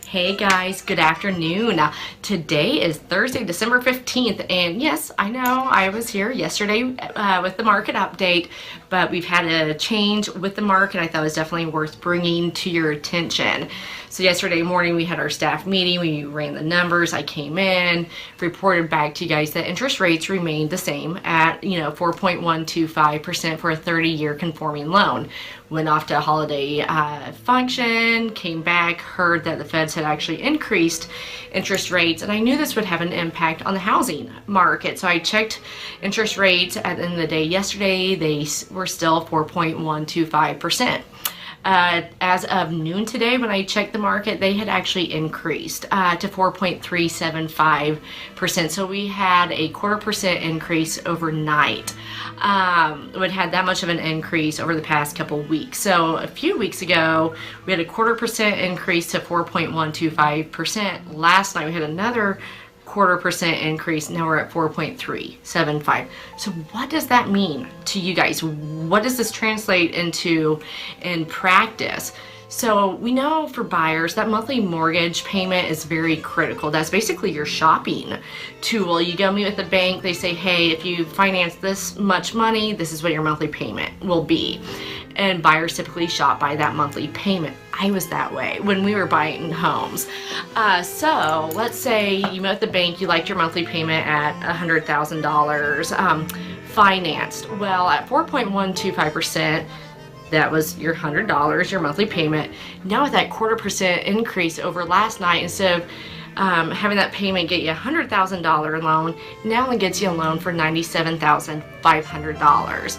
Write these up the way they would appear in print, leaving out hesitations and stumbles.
Hey guys, good afternoon. Today is Thursday, December 15th, and yes, I know I was here yesterday with the market update, but we've had a change with the market I thought was definitely worth bringing to your attention. So yesterday morning we had our staff meeting, we ran the numbers, I came in, reported back to you guys that interest rates remained the same at 4.125% for a 30-year conforming loan. Went off to a holiday function, came back, heard that the Feds had actually increased interest rates, and I knew this would have an impact on the housing market. So I checked interest rates at the end of the day yesterday. They were still 4.125%. As of noon today, when I checked the market, they had actually increased to 4.375%. So we had a 0.25% increase overnight. It had that much of an increase over the past couple weeks. So a few weeks ago, we had a 0.25% increase to 4.125%. Last night, we had another 0.25% increase. Now we're at 4.375. So what does that mean to you guys? What does this translate into in practice? So we know for buyers that monthly mortgage payment is very critical. That's basically your shopping tool. You go meet with the bank, they say, hey, if you finance this much money, this is what your monthly payment will be. And buyers typically shop by that monthly payment. I was that way when we were buying homes. So let's say you met with the bank, you liked your monthly payment at $100,000 financed. Well, at 4.125%, that was your $100, your monthly payment. Now with that 0.25% increase over last night, instead of having that payment get you a $100,000 loan, now it gets you a loan for $97,500.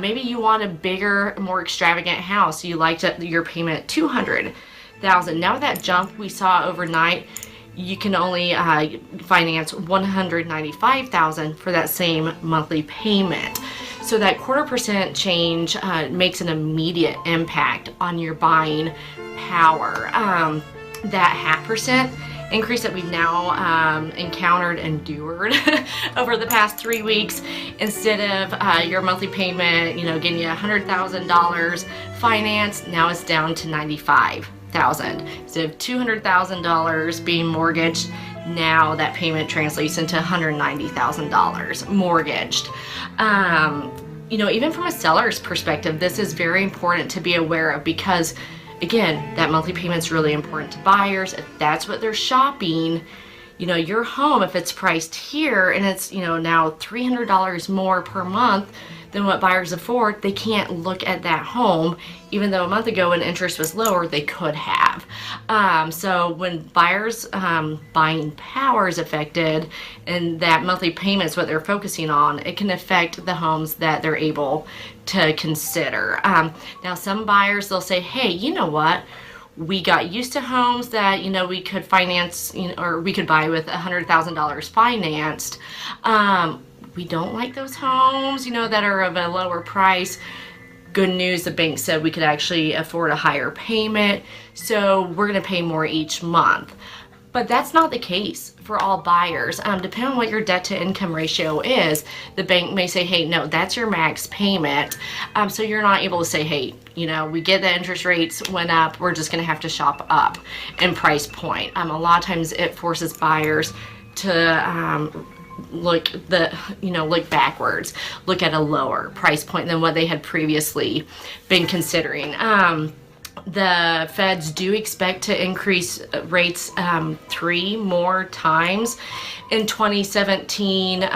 Maybe you want a bigger, more extravagant house. You liked your payment at $200,000. Now with that jump we saw overnight, you can only finance $195,000 for that same monthly payment. So that 0.25% change makes an immediate impact on your buying power. That 0.5% increase that we've now endured over the past 3 weeks, instead of your monthly payment, getting you $100,000 financed, now it's down to $95,000. Instead of $200,000 being mortgaged, now that payment translates into $190,000 mortgaged. Even from a seller's perspective, this is very important to be aware of, because again, that monthly payment is really important to buyers. If that's what they're shopping, your home, if it's priced here and it's, now $300 more per month than what buyers afford, they can't look at that home, even though a month ago when interest was lower, they could have. So when buyers' buying power is affected and that monthly payment is what they're focusing on, it can affect the homes that they're able to consider. Now some buyers, they'll say, hey, you know what? We got used to homes that, we could finance, or we could buy with $100,000 financed. We don't like those homes, that are of a lower price. Good news, the bank said we could actually afford a higher payment, so we're going to pay more each month. But that's not the case for all buyers. Depending on what your debt to income ratio is, the bank may say, hey, no, that's your max payment. So you're not able to say, hey, we get the interest rates went up, we're just going to have to shop up in price point. A lot of times it forces buyers to look backwards, look at a lower price point than what they had previously been considering. The Feds do expect to increase rates 3 more times in 2017.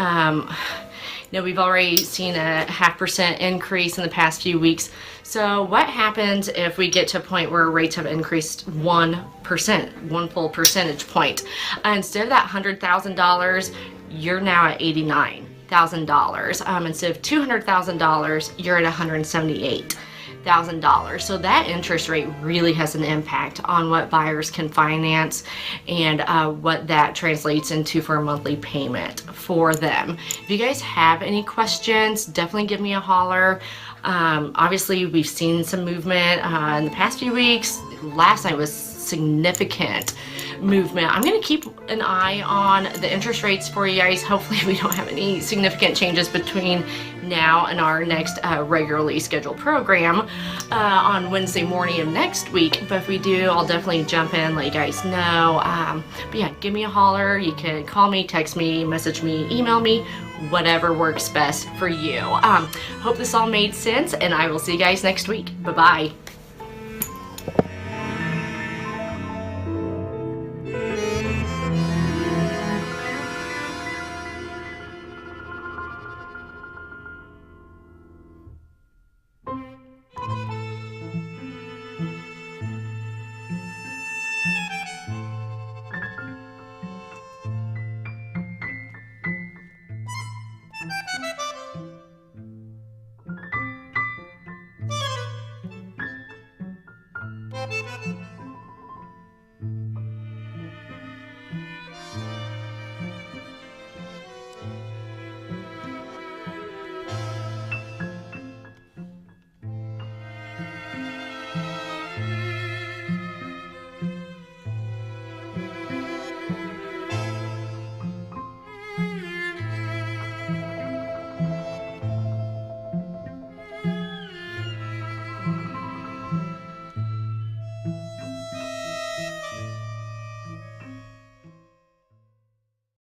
We've already seen a 0.5% increase in the past few weeks. So what happens if we get to a point where rates have increased 1%, 1 full percentage point? Instead of that $100,000, you're now at $89,000. Instead of $200,000, you're at $178,000. So that interest rate really has an impact on what buyers can finance and what that translates into for a monthly payment for them. If you guys have any questions, definitely give me a holler. Obviously, we've seen some movement in the past few weeks. Last night was significant movement. I'm going to keep an eye on the interest rates for you guys. Hopefully we don't have any significant changes between now and our next regularly scheduled program on Wednesday morning of next week. But if we do, I'll definitely jump in, let you guys know. But yeah, give me a holler. You can call me, text me, message me, email me, whatever works best for you. Hope this all made sense, and I will see you guys next week. Bye-bye.